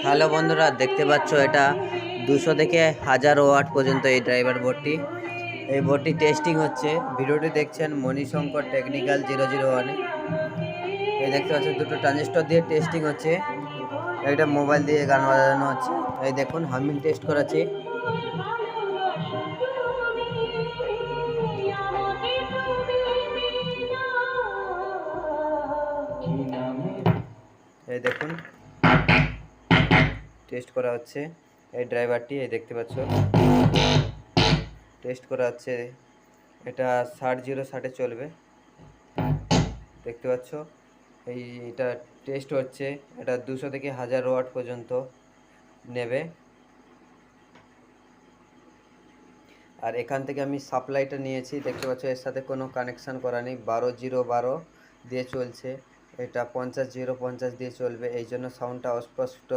Hello বন্ধুরা, দেখতে পাচ্ছ এটা 200 থেকে 1000 ওয়াট পর্যন্ত এই ড্রাইভার বোর্ডটি। এই বোর্ডটি টেস্টিং হচ্ছে। ভিডিওটি দেখছেন মণিশঙ্কর টেকনিক্যাল 001-এ। এই দেখতে পাচ্ছ দুটো ট্রানজিস্টর দিয়ে টেস্টিং হচ্ছে। এটা মোবাইল দিয়ে গান বাজানো হচ্ছে। এই দেখুন হামিং টেস্ট করাচ্ছি। এই দেখুন টেস্ট করা হচ্ছে এই ড্রাইভারটি। এই দেখতে পাচ্ছ টেস্ট করা হচ্ছে। এটা 60 চলবে, দেখতে পাচ্ছ। এটা টেস্ট হচ্ছে। এটা 200 থেকে 1000 ওয়াট পর্যন্ত নেবে। আর এখান থেকে আমি সাপ্লাইটা নিয়েছি, দেখতে পাচ্ছ এর সাথে কোনো কানেকশান করা নেই। 12 0 12 দিয়ে চলছে। এটা 50 0 50 দিয়ে চলবে, এই জন্য সাউন্ডটা অস্পষ্ট।